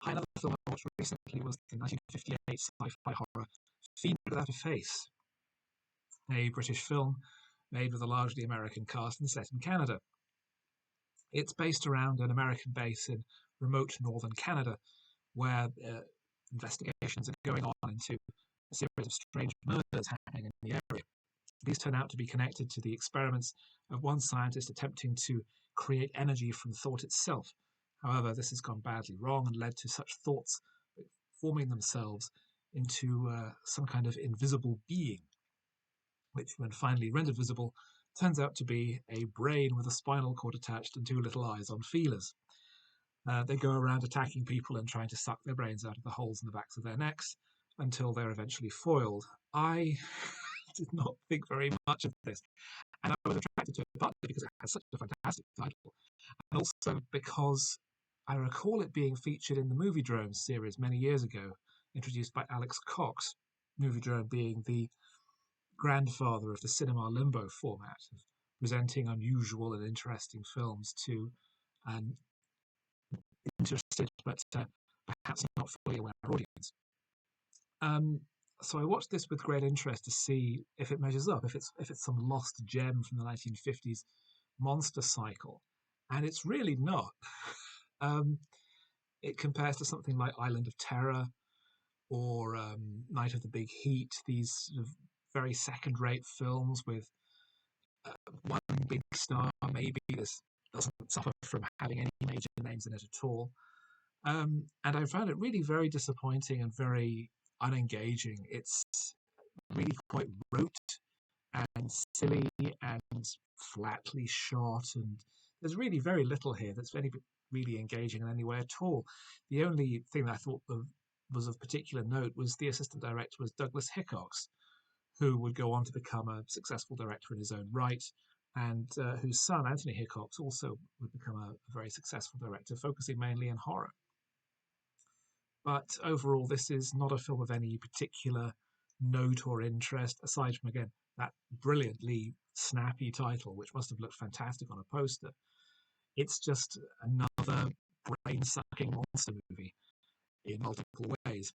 Another film I watched recently was the 1958 sci-fi horror Fiend Without a Face, a British film made with a largely American cast and set in Canada. It's based around an American base in remote northern Canada, where investigations are going on into a series of strange murders happening in the area. These turn out to be connected to the experiments of one scientist attempting to create energy from thought itself. However, this has gone badly wrong and led to such thoughts forming themselves into some kind of invisible being, which, when finally rendered visible, turns out to be a brain with a spinal cord attached and two little eyes on feelers. They go around attacking people and trying to suck their brains out of the holes in the backs of their necks until they're eventually foiled. I did not think very much of this, and I was attracted to it partly because it has such a fantastic title, and also because I recall it being featured in the Movie Drone series many years ago, introduced by Alex Cox, Movie Drone being the grandfather of the cinema Limbo format, of presenting unusual and interesting films to an interested but perhaps not fully aware audience. So I watched this with great interest to see if it measures up, if it's some lost gem from the 1950s monster cycle, and it's really not. It compares to something like Island of Terror or Night of the Big Heat, these sort of very second-rate films with one big star. Maybe this doesn't suffer from having any major names in it at all. And I found it really very disappointing and very unengaging. It's really quite rote and silly and flatly shot, and there's really very little here that's really engaging in any way at all. The only thing that I thought was of particular note was the assistant director was Douglas Hickox, who would go on to become a successful director in his own right, and whose son, Anthony Hickox, also would become a very successful director, focusing mainly in horror. But overall, this is not a film of any particular note or interest, aside from, again, that brilliantly snappy title, which must have looked fantastic on a poster. It's just another brain-sucking monster movie in multiple ways.